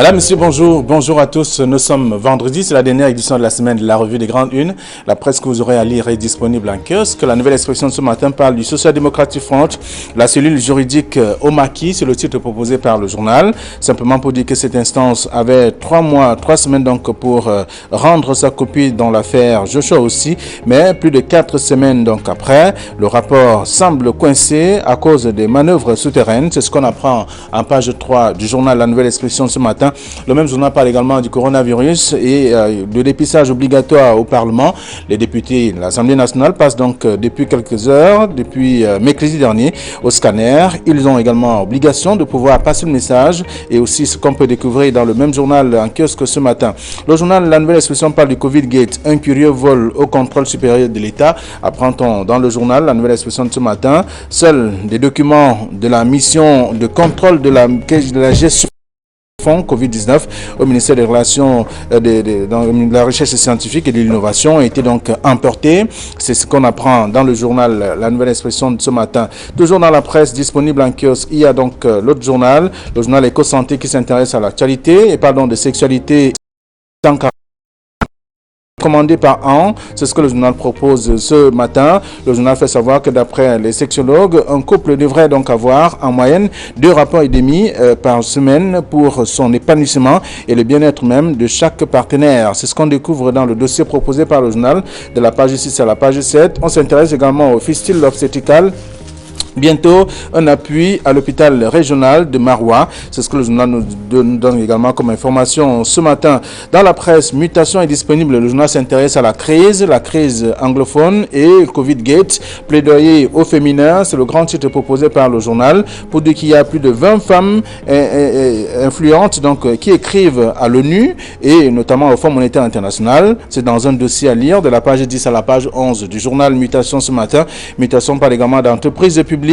Madame, monsieur, bonjour. Bonjour à tous. Nous sommes vendredi, c'est la dernière édition de la semaine de la revue des Grandes Unes. La presse que vous aurez à lire est disponible en kiosque. La nouvelle expression de ce matin parle du Social Democratic Front, la cellule juridique au maquis, c'est le titre proposé par le journal. Simplement pour dire que cette instance avait 3 semaines donc pour rendre sa copie dans l'affaire Joshua aussi, mais plus de 4 semaines donc après, le rapport semble coincé à cause des manœuvres souterraines. C'est ce qu'on apprend en page 3 du journal La Nouvelle Expression ce matin. Le même journal parle également du coronavirus et de dépistage obligatoire au Parlement. Les députés de l'Assemblée nationale passent donc depuis quelques heures, depuis mercredi dernier, au scanner. Ils ont également obligation de pouvoir passer le message et aussi ce qu'on peut découvrir dans le même journal en kiosque ce matin. Le journal La Nouvelle Expression parle du Covid-Gate, un curieux vol au contrôle supérieur de l'État. Apprend-on dans le journal La Nouvelle Expression de ce matin. Seuls des documents de la mission de contrôle de la gestion Covid-19 au ministère des Relations, de la Recherche scientifique et de l'Innovation a été donc emporté. C'est ce qu'on apprend dans le journal La Nouvelle Expression de ce matin. Toujours dans la presse disponible en kiosque, il y a donc l'autre journal, le journal Éco-Santé qui s'intéresse à l'actualité et pardon de sexualité commandé par an, c'est ce que le journal propose ce matin. Le journal fait savoir que d'après les sexologues, un couple devrait donc avoir en moyenne 2 rapports et demi par semaine pour son épanouissement et le bien-être même de chaque partenaire. C'est ce qu'on découvre dans le dossier proposé par le journal de la page 6 à la page 7. On s'intéresse également au fistule obstétrical. Bientôt, un appui à l'hôpital régional de Maroua. C'est ce que le journal nous donne également comme information ce matin. Dans la presse, mutation est disponible. Le journal s'intéresse à la crise anglophone et Covid-Gate. Plaidoyer au féminin, c'est le grand titre proposé par le journal pour dire qu'il y a plus de 20 femmes influentes donc, qui écrivent à l'ONU et notamment au Fonds monétaire international. C'est dans un dossier à lire de la page 10 à la page 11 du journal Mutation ce matin. Mutation parle également d'entreprises publiques.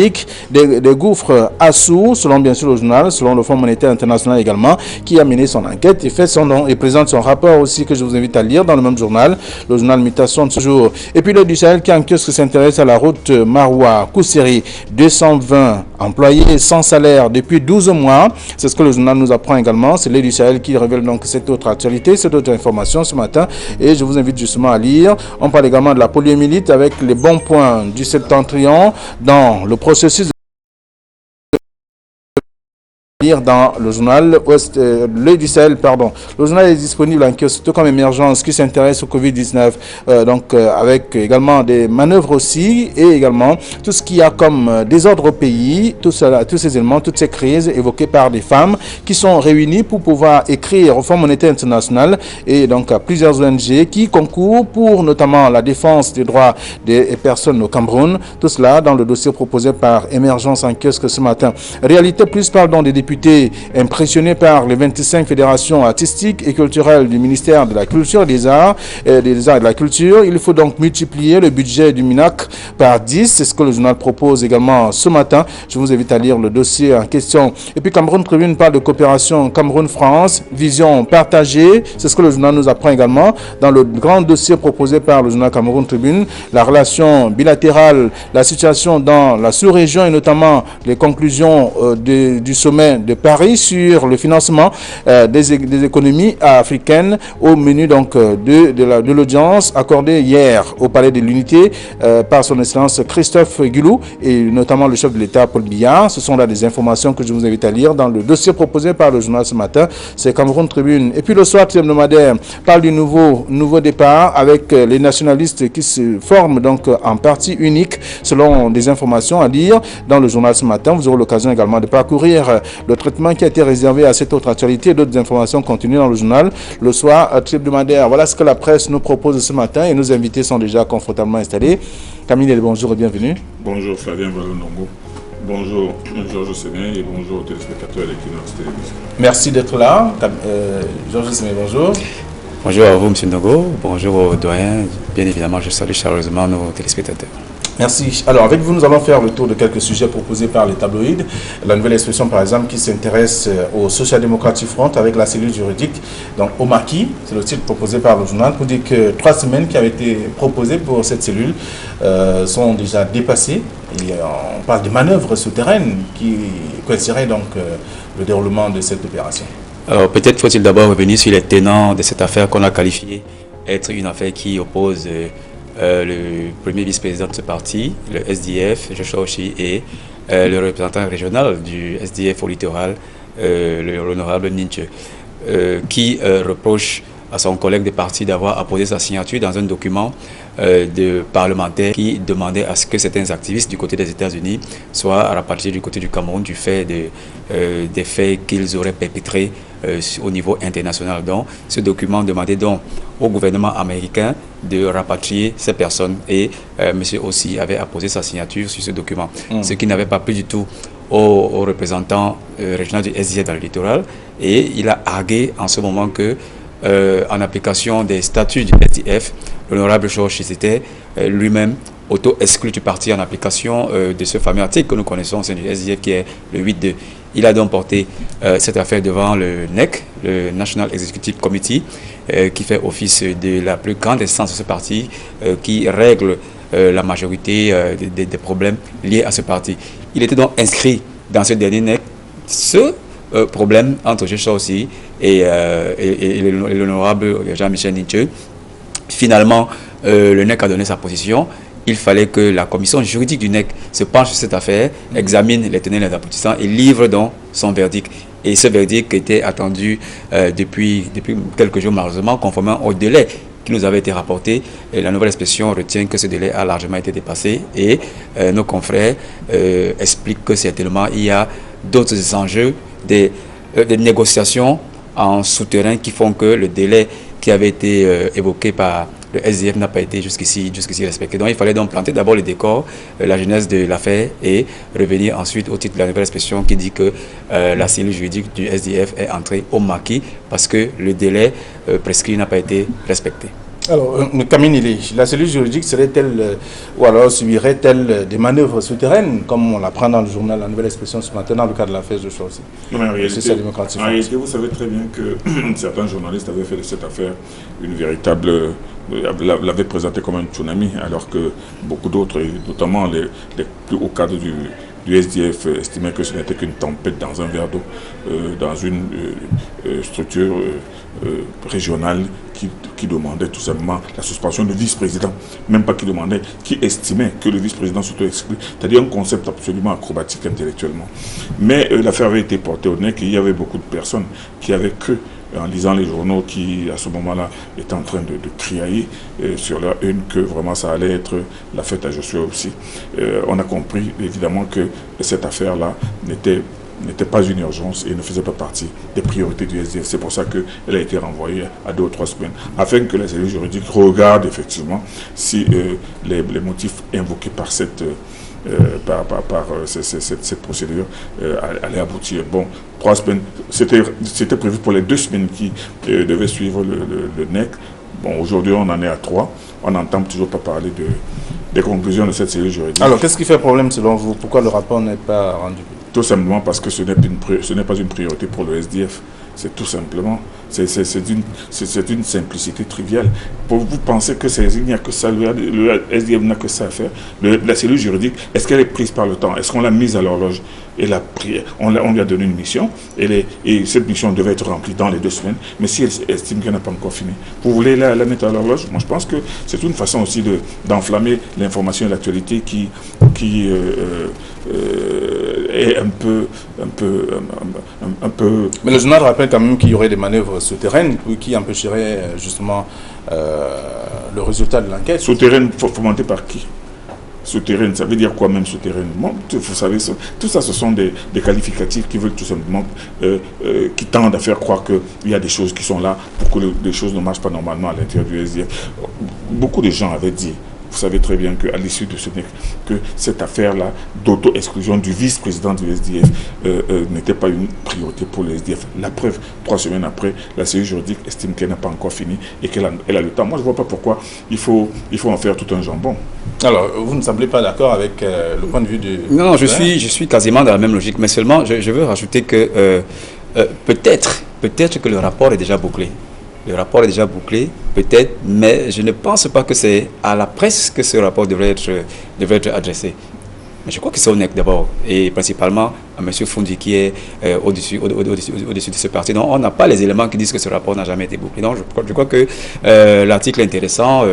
Des gouffres à sous, selon bien sûr le journal, selon le Fonds monétaire international également, qui a mené son enquête et fait son nom et présente son rapport aussi que je vous invite à lire dans le même journal, le journal Mutation toujours. Et puis le du Sahel qui en kiosque s'intéresse à la route Maroua-Kousseri, 220 employés sans salaire depuis 12 mois. C'est ce que le journal nous apprend également. C'est le du Sahel qui révèle donc cette autre actualité, cette autre information ce matin et je vous invite justement à lire. On parle également de la poliomyélite avec les bons points du septentrion dans le processus dans le journal L'Œil du Sahel, pardon. Le journal est disponible en kiosque, surtout comme émergence qui s'intéresse au Covid-19, avec également des manœuvres aussi et également tout ce qu'il y a comme désordre au pays, tous ces éléments, toutes ces crises évoquées par des femmes qui sont réunies pour pouvoir écrire au Fonds monétaire international et donc à plusieurs ONG qui concourent pour notamment la défense des droits des personnes au Cameroun. Tout cela dans le dossier proposé par Émergence en kiosque ce matin. Réalité Plus parle donc des députés impressionnés par les 25 fédérations artistiques et culturelles du ministère de la Culture et des Arts et de la Culture. Il faut donc multiplier le budget du MINAC par 10. C'est ce que le journal propose également ce matin. Je vous invite à lire le dossier en question. Et puis Cameroun Tribune parle de coopération Cameroun-France, vision partagée. C'est ce que le journal nous apprend également dans le grand dossier proposé par le journal Cameroun Tribune. La relation bilatérale, la situation dans la sous-région et notamment les conclusions du sommet de Paris sur le financement des économies africaines au menu donc de l'audience accordée hier au Palais de l'Unité par son Excellence Christophe Guilou et notamment le chef de l'État Paul Biya. Ce sont là des informations que je vous invite à lire dans le dossier proposé par le journal ce matin. C'est Cameroun Tribune. Et puis le soir hebdomadaire parle du nouveau départ avec les nationalistes qui se forment donc en parti unique selon des informations à lire dans le journal ce matin. Vous aurez l'occasion également de parcourir le traitement qui a été réservé à cette autre actualité et d'autres informations continuent dans le journal le soir hebdomadaire. Voilà ce que la presse nous propose ce matin et nos invités sont déjà confortablement installés. Camille, bonjour et bienvenue. Bonjour Fabien Valonongo. Bonjour Georges Séné et bonjour aux téléspectateurs d'Equinox Télévision. Merci d'être là. Georges Séné, bonjour. Bonjour à vous, M. Ndongo. Bonjour aux doyens. Bien évidemment, je salue chaleureusement nos téléspectateurs. Merci. Alors, avec vous, nous allons faire le tour de quelques sujets proposés par les tabloïds. La Nouvelle Expression, par exemple, qui s'intéresse au Social Democratic Front avec la cellule juridique, donc au maquis, c'est le titre proposé par le journal, pour dire que 3 semaines qui avaient été proposées pour cette cellule sont déjà dépassées. Et on parle de manœuvres souterraines qui coïncideraient donc le déroulement de cette opération. Alors peut-être faut-il d'abord revenir sur les tenants de cette affaire qu'on a qualifiée être une affaire qui oppose le premier vice-président de ce parti, le SDF, Joshua Oshie, et le représentant régional du SDF au littoral, l'honorable Ninche, qui reproche à son collègue de parti d'avoir apposé sa signature dans un document de parlementaire qui demandait à ce que certains activistes du côté des États-Unis soient rapatriés du côté du Cameroun du fait des faits qu'ils auraient perpétrés au niveau international. Donc, ce document demandait donc au gouvernement américain de rapatrier ces personnes et M. Ossi avait apposé sa signature sur ce document, ce qui n'avait pas plu du tout au représentant régional du SDF dans le littoral, et il a argué en ce moment que en application des statuts du SDF, l'honorable Georges s'était lui-même auto-exclu du parti en application de ce fameux article que nous connaissons au sein du SDF qui est le 8.2. Il a donc porté cette affaire devant le NEC, le National Executive Committee, qui fait office de la plus grande instance de ce parti, qui règle la majorité des problèmes liés à ce parti. Il était donc inscrit dans ce dernier NEC ce problème entre Joshua aussi et l'honorable Jean-Michel Ninche. Finalement, le NEC a donné sa position. Il fallait que la commission juridique du NEC se penche sur cette affaire, examine les tenants et les aboutissants et livre donc son verdict. Et ce verdict était attendu depuis quelques jours, malheureusement, conformément au délai qui nous avait été rapporté. Et la nouvelle expression retient que ce délai a largement été dépassé et nos confrères expliquent que certainement il y a d'autres enjeux, des négociations en souterrain qui font que le délai qui avait été évoqué par le SDF n'a pas été jusqu'ici respecté. Donc il fallait donc planter d'abord le décor, la genèse de l'affaire et revenir ensuite au titre de la nouvelle expression qui dit que la cellule juridique du SDF est entrée au maquis parce que le délai prescrit n'a pas été respecté. Alors, Kamini, la cellule juridique serait-elle, ou alors subirait-elle des manœuvres souterraines, comme on l'apprend dans le journal La Nouvelle Expression ce matin, dans le cas de l'affaire de Chelsea? Non, mais en réalité, vous savez très bien que certains journalistes avaient fait de cette affaire une véritable... l'avaient présenté comme un tsunami, alors que beaucoup d'autres, notamment les plus hauts cadres du SDF, estimaient que ce n'était qu'une tempête dans un verre d'eau, dans une structure régionale qui demandait tout simplement la suspension du vice-président, même pas qui demandait, qui estimait que le vice-président s'auto-exclut, c'est-à-dire un concept absolument acrobatique intellectuellement. Mais l'affaire avait été portée au nez, qu'il y avait beaucoup de personnes qui avaient cru, en lisant les journaux qui, à ce moment-là, étaient en train de criailler sur leur une, que vraiment ça allait être la fête à Joshua aussi. On a compris, évidemment, que cette affaire-là n'était pas une urgence et ne faisait pas partie des priorités du SDF. C'est pour ça qu'elle a été renvoyée à 2 ou 3 semaines, afin que la cellule juridique regarde effectivement si les motifs invoqués par cette procédure allait aboutir. Bon, 3 semaines, c'était prévu pour les 2 semaines qui devaient suivre le NEC. Bon, aujourd'hui on en est à 3. On n'entend toujours pas parler des conclusions de cette cellule juridique. Alors, qu'est-ce qui fait problème selon vous? Pourquoi le rapport n'est pas rendu? Tout simplement parce que ce n'est pas une priorité pour le SDF. C'est tout simplement, c'est une simplicité triviale. Pour vous penser que il n'y a que ça, le SDF n'a que ça à faire. La cellule juridique, est-ce qu'elle est prise par le temps? Est-ce qu'on l'a mise à l'horloge? Et on lui a donné une mission, et cette mission devait être remplie dans les 2 semaines, mais si elle estime qu'elle n'a pas encore fini, vous voulez la mettre à l'horloge? Moi je pense que c'est une façon aussi d'enflammer l'information et l'actualité qui est un peu... Mais le journal rappelle quand même qu'il y aurait des manœuvres souterraines qui empêcheraient justement le résultat de l'enquête. Souterraines fomentées par qui? Souterraine, ça veut dire quoi même souterraine? Bon, vous savez, tout ça, ce sont des qualificatifs qui veulent tout simplement, qui tendent à faire croire qu'il y a des choses qui sont là pour que les choses ne marchent pas normalement à l'intérieur du SDF. Beaucoup de gens avaient dit, vous savez très bien qu'à l'issue de ce NEC, que cette affaire-là d'auto-exclusion du vice-président du SDF n'était pas une priorité pour le SDF. La preuve, 3 semaines après, la cellule juridique estime qu'elle n'a pas encore fini et qu'elle a le temps. Moi, je ne vois pas pourquoi il faut en faire tout un jambon. Alors, vous ne semblez pas d'accord avec le point de vue du... Non, je suis quasiment dans la même logique, mais seulement, je veux rajouter que peut-être que le rapport est déjà bouclé. Le rapport est déjà bouclé, peut-être, mais je ne pense pas que c'est à la presse que ce rapport devrait être adressé. Mais je crois que c'est au NEC d'abord, et principalement à M. Foundi qui est au-dessus de ce parti. Donc on n'a pas les éléments qui disent que ce rapport n'a jamais été bouclé. Donc je crois que l'article est intéressant.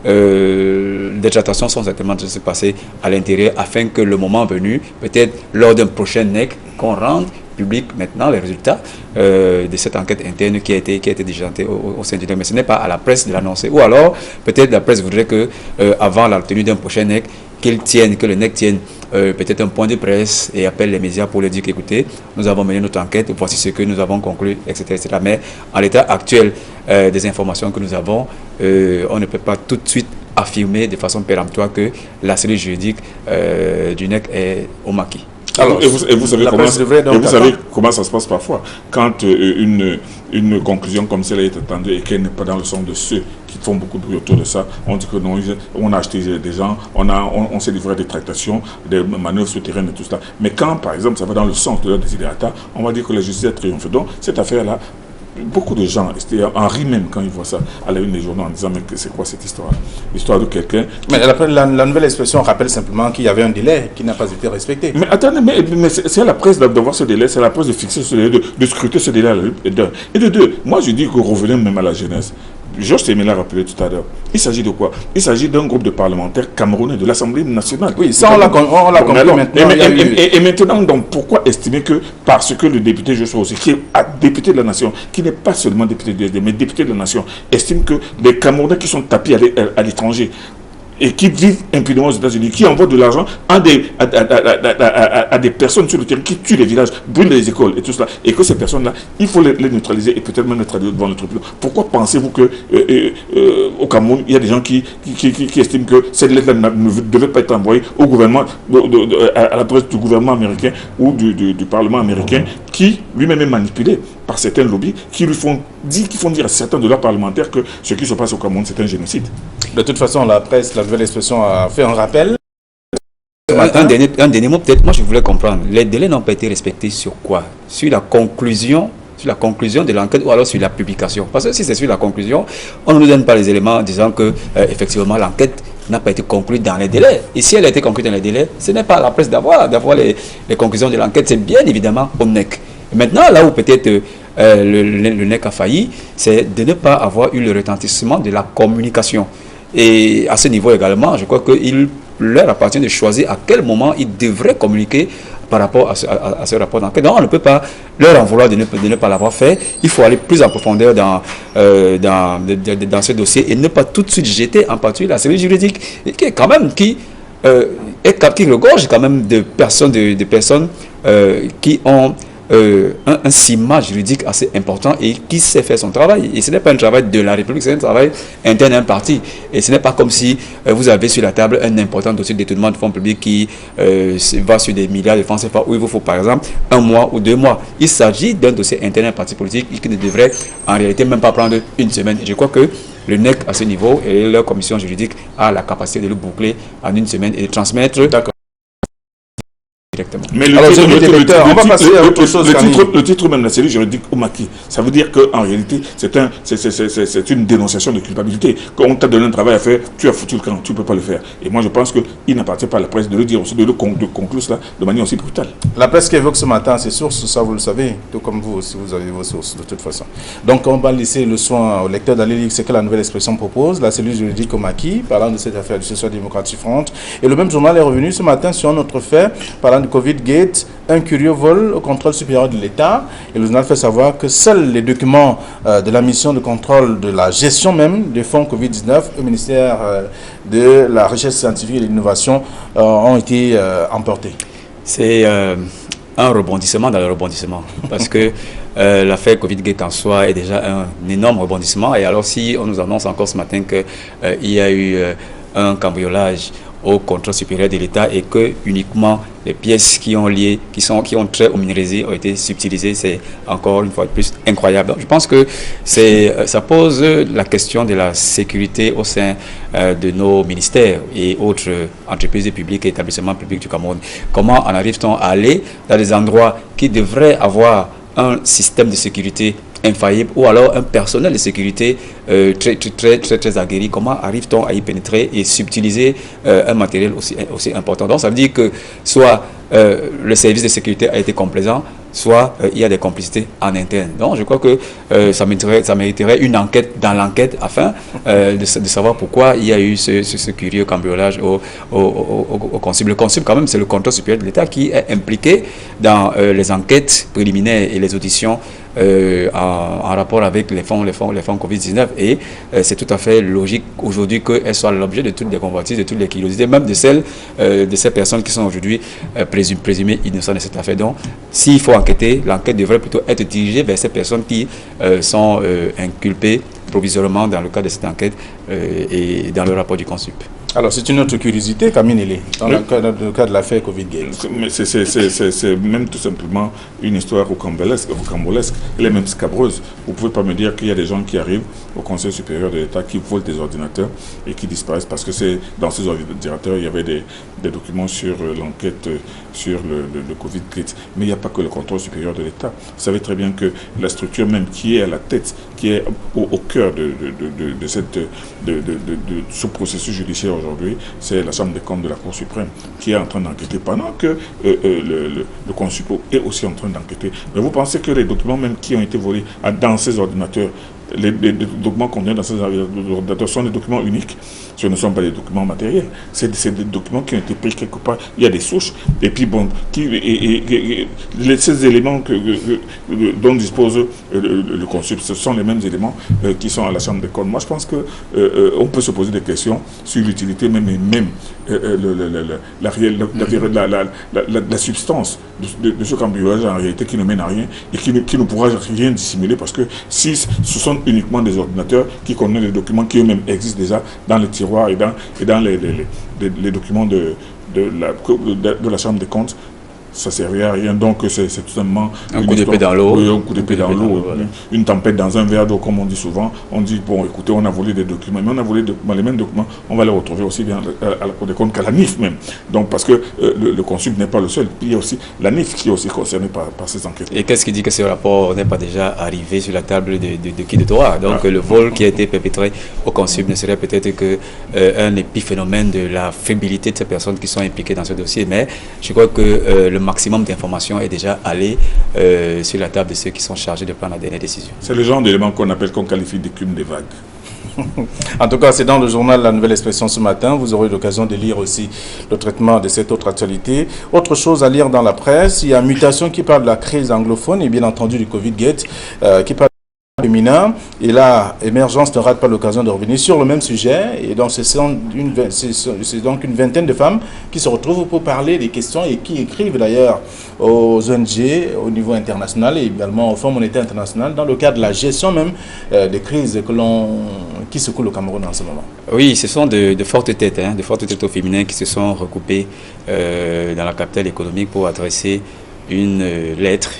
Des tractations sont certainement de se passer à l'intérieur afin que le moment venu, peut-être lors d'un prochain NEC, qu'on rende public maintenant les résultats de cette enquête interne qui a été diligentée au sein du NEC. Mais ce n'est pas à la presse de l'annoncer. Ou alors, peut-être la presse voudrait que avant la tenue d'un prochain NEC, que le NEC tienne peut-être un point de presse et appelle les médias pour leur dire qu'écoutez, nous avons mené notre enquête, voici ce que nous avons conclu, etc. Mais en l'état actuel des informations que nous avons, on ne peut pas tout de suite affirmer de façon péremptoire que la cellule juridique du NEC est au maquis. Alors, et vous savez comment ça se passe parfois quand une conclusion comme celle est attendue et qu'elle n'est pas dans le sens de ceux qui font beaucoup de bruit autour de ça. On dit que non, on a acheté des gens, on s'est livré à des tractations, des manœuvres souterraines et tout ça. Mais quand, par exemple, ça va dans le sens de leur désidérata, on va dire que la justice a triomphé. Donc, cette affaire-là, beaucoup de gens, en rient même quand ils voient ça à la une des journaux en disant mais c'est quoi cette histoire? L'histoire de quelqu'un. Mais la nouvelle expression rappelle simplement qu'il y avait un délai qui n'a pas été respecté. Mais attendez, mais c'est à la presse d'avoir ce délai, c'est à la presse de fixer ce délai, de scruter ce délai. Et de deux, moi je dis que revenons même à la jeunesse. Georges Témé l'a rappelé tout à l'heure. Il s'agit de quoi? Il s'agit d'un groupe de parlementaires camerounais de l'Assemblée nationale. Oui, ça on l'a compris maintenant. Et maintenant, donc, pourquoi estimer que parce que le député Joshua aussi, qui est député de la nation, qui n'est pas seulement député de l'USD, mais député de la nation, estime que les Camerounais qui sont tapis à l'étranger et qui vivent impunément aux États-Unis, qui envoient de l'argent à des personnes sur le terrain, qui tuent les villages, brûlent les écoles et tout cela, et que ces personnes-là, il faut les neutraliser et peut-être même les traduire devant le tribunal. Pourquoi pensez-vous que au Cameroun, il y a des gens qui estiment que cette lettre-là ne devait pas être envoyée au gouvernement, à l'adresse du gouvernement américain ou du Parlement américain, qui lui-même est manipulé par certains lobbies qui font dire à certains de leurs parlementaires que ce qui se passe au Cameroun, c'est un génocide. De toute façon, la presse, la nouvelle expression a fait un rappel. Un dernier mot, peut-être, moi je voulais comprendre. Les délais n'ont pas été respectés sur quoi? Sur la conclusion de l'enquête ou alors sur la publication? Parce que si c'est sur la conclusion, on ne nous donne pas les éléments en disant que effectivement l'enquête n'a pas été conclue dans les délais. Et si elle a été conclue dans les délais, ce n'est pas à la presse d'avoir les conclusions de l'enquête, c'est bien évidemment au NEC. Et maintenant, là où peut-être le NEC a failli, c'est de ne pas avoir eu le retentissement de la communication. Et à ce niveau également, je crois qu'il leur appartient de choisir à quel moment ils devraient communiquer par rapport à ce rapport d'enquête. Donc on ne peut pas leur en vouloir de ne pas l'avoir fait. Il faut aller plus en profondeur dans ce dossier et ne pas tout de suite jeter en partie la cellule juridique qui est quand même qui regorge quand même de personnes qui ont un ciment juridique assez important et qui sait faire son travail. Et ce n'est pas un travail de la République, c'est un travail interne à un parti. Et ce n'est pas comme si vous avez sur la table un important dossier de détournement de fonds publics qui va sur des milliards de francs CFA où il vous faut par exemple 1 mois ou 2 mois. Il s'agit d'un dossier interne à un parti politique qui ne devrait en réalité même pas prendre une semaine. Et je crois que le NEC à ce niveau et leur commission juridique a la capacité de le boucler en une semaine et de transmettre. D'accord. Mais le titre même de la série juridique au maquis, ça veut dire qu'en réalité, c'est une dénonciation de culpabilité. Quand on t'a donné un travail à faire, tu as foutu le camp, tu ne peux pas le faire. Et moi, je pense qu'il n'appartient pas à la presse de le dire aussi, de conclure cela de manière aussi brutale. La presse qui évoque ce matin ses sources, ça vous le savez, tout comme vous aussi, vous avez vos sources de toute façon. Donc, on va laisser le soin au lecteur d'aller lire ce que la nouvelle expression propose, la cellule juridique au maquis, parlant de cette affaire du Social Democratic Front. Et le même journal est revenu ce matin sur un autre fait, parlant de Covid-Gate, un curieux vol au contrôle supérieur de l'État. Et le journal fait savoir que seuls les documents de la mission de contrôle de la gestion même des fonds Covid-19 au ministère de la Recherche scientifique et de l'innovation ont été emportés. C'est un rebondissement dans le rebondissement. Parce que l'affaire Covid-Gate en soi est déjà un énorme rebondissement. Et alors si on nous annonce encore ce matin qu'il y a eu un cambriolage au contrôle supérieur de l'État et que uniquement les pièces qui ont trait au minerais ont été subtilisées, c'est encore une fois de plus incroyable. Donc, je pense que ça pose la question de la sécurité au sein de nos ministères et autres entreprises publiques et établissements publics du Cameroun. Comment en arrive-t-on à aller dans des endroits qui devraient avoir un système de sécurité infaillible ou alors un personnel de sécurité très aguerri. Comment arrive-t-on à y pénétrer et subtiliser un matériel aussi important? Donc ça veut dire que soit le service de sécurité a été complaisant, soit il y a des complicités en interne. Donc je crois que ça mériterait une enquête dans l'enquête afin de savoir pourquoi il y a eu ce curieux cambriolage au consul. Le consul, quand même, c'est le contrôle supérieur de l'État qui est impliqué dans les enquêtes préliminaires et les auditions en rapport avec les fonds Covid-19. Et c'est tout à fait logique aujourd'hui qu'elle soit l'objet de toutes les convoitises, de toutes les curiosités, même de ces personnes qui sont aujourd'hui présumées innocentes de cette affaire. Donc, s'il faut enquêter, l'enquête devrait plutôt être dirigée vers ces personnes qui sont inculpées provisoirement dans le cadre de cette enquête et dans le rapport du consul. Alors, c'est une autre curiosité, Kamine Ele, dans le cas de l'affaire Covid-Gate. Mais c'est même tout simplement une histoire rocambolesque. Elle est même scabreuse. Vous ne pouvez pas me dire qu'il y a des gens qui arrivent au Conseil supérieur de l'État qui volent des ordinateurs et qui disparaissent parce que dans ces ordinateurs, il y avait des documents sur l'enquête sur le Covid-Gate. Mais il n'y a pas que le contrôle supérieur de l'État. Vous savez très bien que la structure même qui est à la tête, qui est au cœur de ce processus judiciaire aujourd'hui, c'est la Chambre des comptes de la Cour suprême qui est en train d'enquêter pendant que le consul est aussi en train d'enquêter. Mais vous pensez que les documents même qui ont été volés dans ces ordinateurs, les documents contenus dans ces ordinateurs sont des documents uniques? Ce ne sont pas des documents matériels. C'est des documents qui ont été pris quelque part. Il y a des souches. Et puis, bon, ces éléments dont dispose le consul, ce sont les mêmes éléments qui sont à la Chambre des comptes. Moi, je pense qu'on peut se poser des questions sur l'utilité même la substance de ce cambriolage en réalité qui ne mène à rien et qui ne pourra rien dissimuler parce que si ce sont uniquement des ordinateurs qui contiennent des documents qui eux-mêmes existent déjà dans les tiroirs et dans les documents de la Chambre des comptes, ça ne servait à rien. Donc c'est tout simplement un coup d'épée dans l'eau. Oui, un coup d'épée dans l'eau. Voilà. Une tempête dans un verre d'eau, comme on dit souvent. On dit, bon, écoutez, on a volé des documents, mais on a volé les mêmes documents, on va les retrouver aussi bien à la Cour des comptes qu'à la NIF même. Donc parce que le consul n'est pas le seul. Puis il y a aussi la NIF qui est aussi concernée par ces enquêtes. Et qu'est-ce qui dit que ce rapport n'est pas déjà arrivé sur la table de qui de droit? Donc le vol qui a été perpétré au consul ne serait peut-être qu'un épiphénomène de la fébrilité de ces personnes qui sont impliquées dans ce dossier. Mais je crois que le maximum d'informations est déjà allé sur la table de ceux qui sont chargés de prendre la dernière décision. C'est le genre d'élément qu'on qualifie d'écume des vagues. En tout cas, c'est dans le journal La Nouvelle Expression ce matin. Vous aurez l'occasion de lire aussi le traitement de cette autre actualité. Autre chose à lire dans la presse, il y a Mutation qui parle de la crise anglophone et bien entendu du Covid-Gate qui parle féminin. Et là, Émergence ne rate pas l'occasion de revenir sur le même sujet. Et donc, c'est donc une vingtaine de femmes qui se retrouvent pour parler des questions et qui écrivent d'ailleurs aux ONG au niveau international et également au Fonds monétaire international dans le cadre de la gestion même des crises qui secouent le Cameroun en ce moment. Oui, ce sont de fortes têtes, de fortes têtes au féminin qui se sont recoupées dans la capitale économique pour adresser une lettre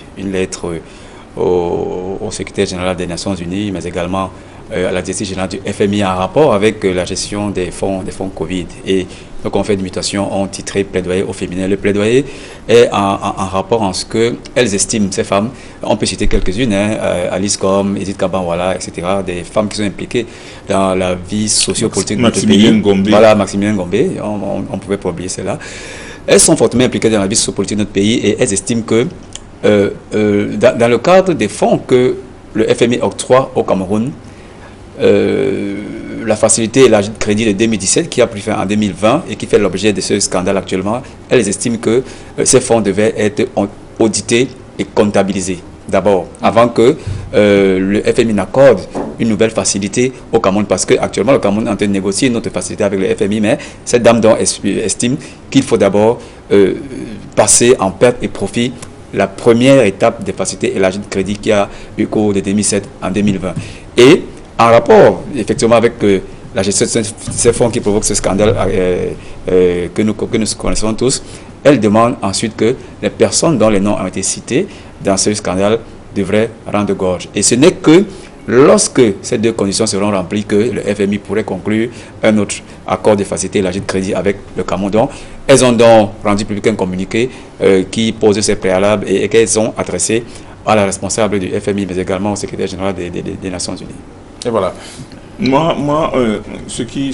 au secrétaire général des Nations Unies, mais également à la directrice générale du FMI en rapport avec la gestion des fonds Covid. Et nos confrères de Mutation ont titré plaidoyer au féminin. Le plaidoyer est en rapport en ce qu'elles estiment, ces femmes, on peut citer quelques-unes, Alice Com, Edith Kabanwala, etc., des femmes qui sont impliquées dans la vie sociopolitique de notre pays. Voilà, Maximilien Gombe, on pouvait pas oublier celle-là. Elles sont fortement impliquées dans la vie sociopolitique de notre pays et elles estiment que dans le cadre des fonds que le FMI octroie au Cameroun, la facilité et l'agent de crédit de 2017 qui a pris fin en 2020 et qui fait l'objet de ce scandale actuellement, elles estiment que ces fonds devaient être audités et comptabilisés d'abord, avant que le FMI n'accorde une nouvelle facilité au Cameroun, parce qu'actuellement le Cameroun est en train de négocier une autre facilité avec le FMI, mais cette dame donc estime qu'il faut d'abord passer en perte et profit la première étape des facilités et l'agent de crédit qui a eu cours de 2007 en 2020. Et en rapport, effectivement, avec la gestion de ces fonds qui provoquent ce scandale que nous connaissons tous, elle demande ensuite que les personnes dont les noms ont été cités dans ce scandale devraient rendre gorge. Et ce n'est que lorsque ces deux conditions seront remplies que le FMI pourrait conclure un autre accord de facilité et l'agent de crédit avec le Cameroun. Elles ont donc rendu public un communiqué qui pose ces préalables et qu'elles ont adressé à la responsable du FMI, mais également au secrétaire général des Nations Unies. Et voilà. Moi, ce qui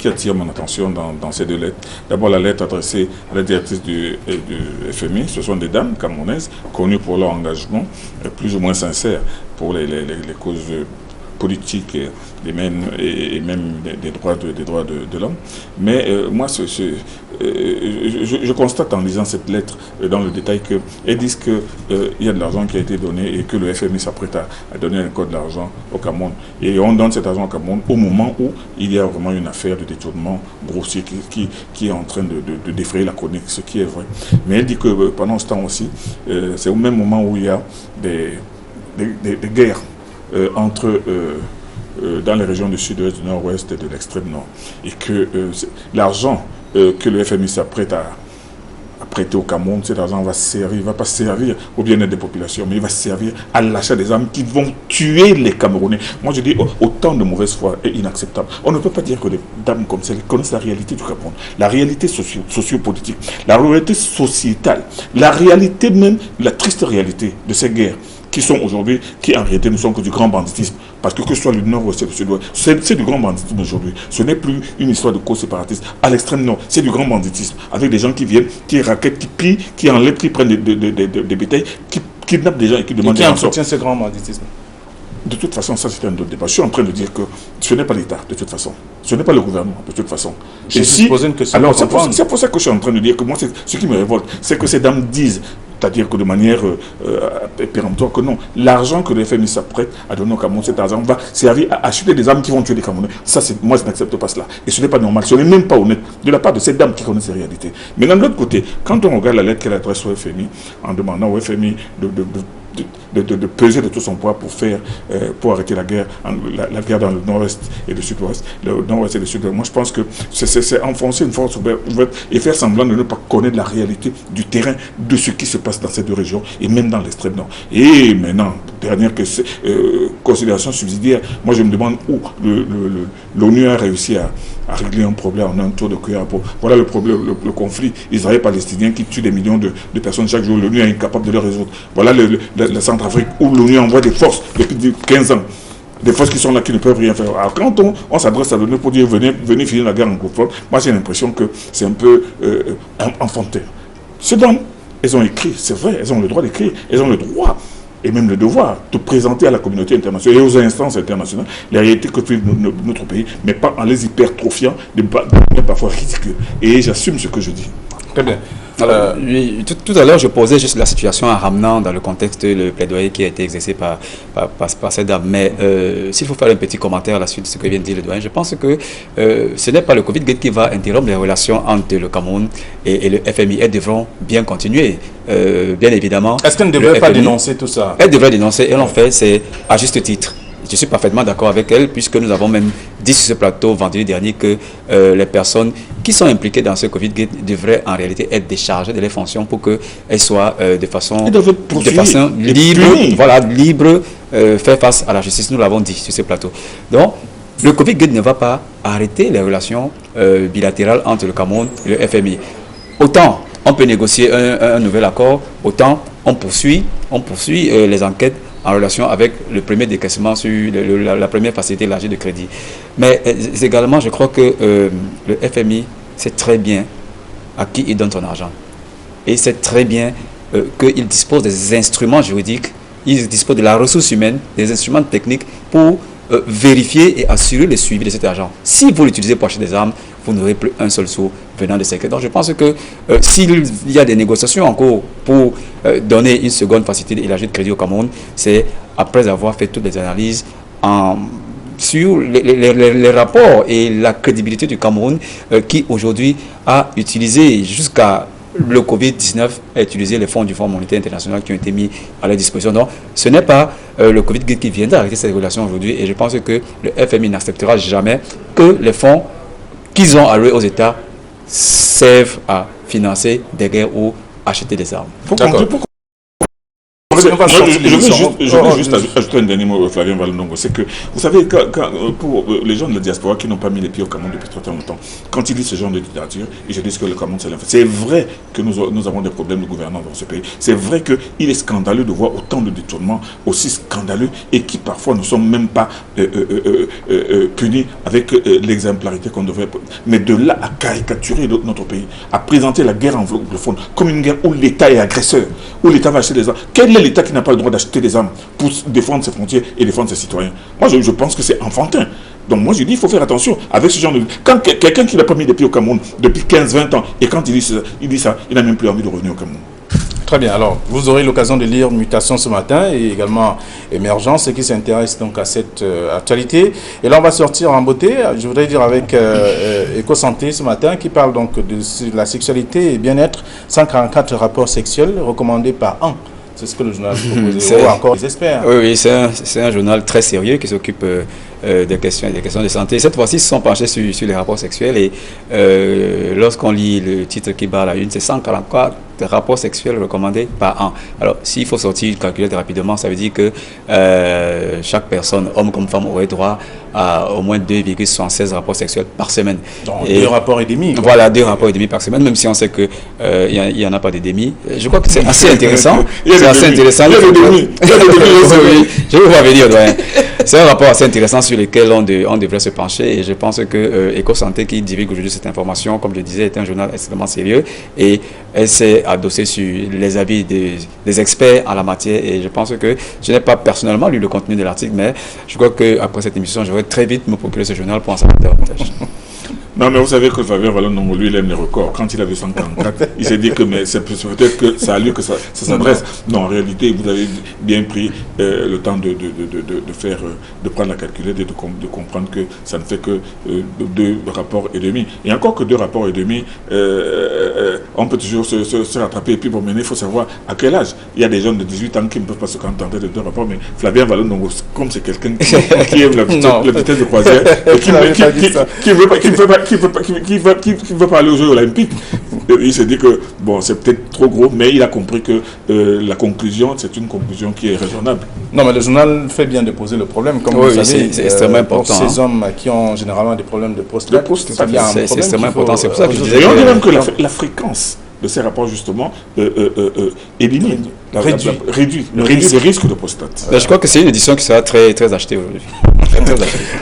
attire mon attention dans ces deux lettres, d'abord la lettre adressée à la directrice du FMI, ce sont des dames camerounaises connues pour leur engagement plus ou moins sincère pour les causes politiques et même des droits de l'homme. Mais moi, je constate en lisant cette lettre dans le détail qu'elles disent qu'il y a de l'argent qui a été donné et que le FMI s'apprête à donner encore de l'argent au Cameroun. Et on donne cet argent au Cameroun au moment où il y a vraiment une affaire de détournement grossier qui est en train de défrayer la chronique, ce qui est vrai. Mais elle dit que pendant ce temps aussi, c'est au même moment où il y a des guerres entre dans les régions du sud-ouest, du nord-ouest et de l'extrême nord. Et que l'argent que le FMI s'apprête à prêter au Cameroun, cet argent va pas servir au bien-être des populations, mais il va servir à l'achat des armes qui vont tuer les Camerounais. Moi je dis, autant de mauvaise foi est inacceptable. On ne peut pas dire que des dames comme celles connaissent la réalité du Cameroun, la réalité sociopolitique, la réalité sociétale, la réalité même, la triste réalité de ces guerres qui sont aujourd'hui, qui en réalité ne sont que du grand banditisme. Parce que ce soit le nord-ouest et le sud-ouest, c'est du grand banditisme aujourd'hui. Ce n'est plus une histoire de cause séparatiste. À l'extrême nord, c'est du grand banditisme. Avec des gens qui viennent, qui raquettent, qui pillent, qui enlèvent, qui prennent des bétails, qui kidnappent des gens et qui demandent des rançons. Qui entretient ce grand banditisme? De toute façon, ça c'est un autre débat. Je suis en train de dire que ce n'est pas l'État, de toute façon. Ce n'est pas le gouvernement, de toute façon. Et si, une question alors, c'est pour ça que je suis en train de dire que moi, ce qui me révolte, c'est que ces dames disent, c'est-à-dire que de manière péremptoire, que non, l'argent que le FMI s'apprête à donner au Cameroun, cet argent va servir à acheter des armes qui vont tuer les Camerounais. Ça, moi, je n'accepte pas cela. Et ce n'est pas normal, ce n'est même pas honnête de la part de ces dames qui connaissent ces réalités. Mais d'un autre côté, quand on regarde la lettre qu'elle adresse au FMI, en demandant au FMI de peser de tout son poids pour arrêter la guerre dans le nord-ouest et le sud-ouest, moi je pense que c'est enfoncer une force ouverte et faire semblant de ne pas connaître la réalité du terrain de ce qui se passe dans ces deux régions et même dans l'extrême nord. Et maintenant, dernière considération subsidiaire, moi je me demande où l'ONU a réussi à régler un problème en un tour de cuillère à peau. Voilà le problème, le conflit israélo-palestinien qui tue des millions de personnes chaque jour. L'ONU est incapable de le résoudre. Voilà la Centrafrique où l'ONU envoie des forces depuis 15 ans. Des forces qui sont là, qui ne peuvent rien faire. Alors quand on s'adresse à l'ONU pour dire venez finir la guerre anglophone, moi j'ai l'impression que c'est un peu enfantin. Ces dames, elles ont écrit, c'est vrai, elles ont le droit d'écrire, elles ont le droit et même le devoir de présenter à la communauté internationale et aux instances internationales les réalités que vit notre pays, mais pas en les hypertrophiant, parfois ridicules. Et j'assume ce que je dis. Très bien. Tout à l'heure, je posais juste la situation en ramenant dans le contexte le plaidoyer qui a été exercé par cette dame. Mais s'il faut faire un petit commentaire à la suite de ce que vient de dire le doyen, je pense que ce n'est pas le Covid qui va interrompre les relations entre le Cameroun et le FMI. Elles devront bien continuer, bien évidemment. Est-ce qu'elles ne devraient pas dénoncer tout ça? Elles devraient dénoncer, et l'ont fait, c'est à juste titre. Je suis parfaitement d'accord avec elle, puisque nous avons même dit sur ce plateau vendredi dernier que les personnes qui sont impliquées dans ce Covid-Gate devraient en réalité être déchargées de leurs fonctions pour qu'elles soient de façon libre, faire face à la justice. Nous l'avons dit sur ce plateau. Donc, le Covid-Gate ne va pas arrêter les relations bilatérales entre le Cameroun et le FMI. Autant on peut négocier un nouvel accord, autant on poursuit les enquêtes en relation avec le premier décaissement sur la première facilité élargie de crédit. Mais également, je crois que le FMI sait très bien à qui il donne son argent. Et sait très bien qu'il dispose des instruments juridiques, il dispose de la ressource humaine, des instruments techniques pour vérifier et assurer le suivi de cet argent. Si vous l'utilisez pour acheter des armes, vous n'aurez plus un seul sou venant de secret. Donc je pense que s'il y a des négociations en cours pour donner une seconde facilité élargie de crédit au Cameroun, c'est après avoir fait toutes les analyses sur les rapports et la crédibilité du Cameroun qui aujourd'hui a utilisé jusqu'à le Covid-19 a utilisé les fonds du Fonds monétaire international qui ont été mis à la disposition. Donc, ce n'est pas le Covid qui viendra arrêter ces relations aujourd'hui. Et je pense que le FMI n'acceptera jamais que les fonds qu'ils ont alloués aux États servent à financer des guerres ou acheter des armes. Pour Je veux juste ajouter un dernier mot, Flavien Valondongo. C'est que, vous savez, pour les gens de la diaspora qui n'ont pas mis les pieds au Cameroun depuis très longtemps, quand ils lisent ce genre de littérature, et je dis que le Cameroun, c'est l'info. C'est vrai que nous avons des problèmes de gouvernance dans ce pays. C'est vrai qu'il est scandaleux de voir autant de détournements aussi scandaleux et qui parfois ne sont même pas punis avec l'exemplarité qu'on devrait. Mais de là à caricaturer notre pays, à présenter la guerre anglophone comme une guerre où l'État est agresseur, où l'État va acheter des armes. Quel est l'État qui n'a pas le droit d'acheter des armes pour défendre ses frontières et défendre ses citoyens? Moi, je pense que c'est enfantin. Donc moi, je dis, il faut faire attention avec ce genre de... Quand quelqu'un qui n'a pas mis les pieds au Cameroun depuis 15-20 ans, et quand il dit ça, il n'a même plus envie de revenir au Cameroun. Très bien. Alors, vous aurez l'occasion de lire Mutation ce matin et également Émergence, qui s'intéresse donc à cette actualité. Et là, on va sortir en beauté, je voudrais dire avec Éco-Santé ce matin, qui parle donc de la sexualité et bien-être. 144 rapports sexuels recommandés par an. C'est ce que le journal propose. Ou encore les experts. Oui, c'est un journal très sérieux qui s'occupe des questions de santé. Cette fois-ci, ils se sont penchés sur les rapports sexuels et lorsqu'on lit le titre qui bat la une, c'est 144 rapports sexuels recommandés par an. Alors, s'il faut sortir une calculette rapidement, ça veut dire que chaque personne, homme comme femme, aurait droit à au moins 2,76 rapports sexuels par semaine. Donc, 2 rapports et demi. Voilà, 2 rapports et demi par semaine, même si on sait qu'il n'y en a pas de demi. Je crois que c'est assez intéressant. C'est assez intéressant. Il y a des demi. Je vais vous venir, doyen. C'est un rapport assez intéressant sur lequel on devrait se pencher et je pense que Éco-Santé qui divulgue aujourd'hui cette information, comme je disais, est un journal extrêmement sérieux et elle s'est adossée sur les avis des experts en la matière et je pense que je n'ai pas personnellement lu le contenu de l'article, mais je crois qu'après cette émission, je vais très vite me procurer ce journal pour en savoir davantage. Non, mais vous savez que Fabien Valondongo, lui, il aime les records. Quand il avait 144, il s'est dit que c'est peut-être que ça a lieu que ça s'adresse. Non, en réalité, vous avez bien pris le temps de prendre la calculette et de comprendre que ça ne fait que 2 rapports et demi. Et encore que 2 rapports et demi, on peut toujours se rattraper. Et puis, bon, maintenant, il faut savoir à quel âge. Il y a des jeunes de 18 ans qui ne peuvent pas se contenter de 2 rapports, mais Fabien Valondongo, comme c'est quelqu'un qui aime la vitesse de croisière et qui veut pas aller aux Jeux Olympiques. Il s'est dit que bon, c'est peut-être trop gros, mais il a compris que la conclusion, c'est une conclusion qui est raisonnable. Non, mais le journal fait bien de poser le problème, comme vous savez, c'est extrêmement important. Pour ces hommes qui ont généralement des problèmes de prostate, c'est extrêmement important. C'est pour ça que je disais. Et on dit même que la fréquence de ces rapports, justement, élimine, réduit le risque de prostate. Je crois que c'est une édition qui sera très, très achetée aujourd'hui.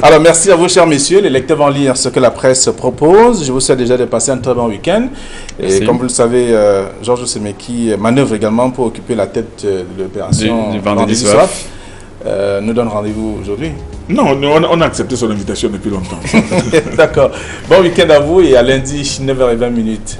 Alors, merci à vous, chers messieurs. Les lecteurs vont lire ce que la presse propose. Je vous souhaite déjà de passer un très bon week-end. Et comme vous le savez, Georges Semeki manœuvre également pour occuper la tête de l'opération du vendredi soir. Nous donne rendez-vous aujourd'hui. Non, on a accepté son invitation depuis longtemps. D'accord. Bon week-end à vous et à lundi, 9h20.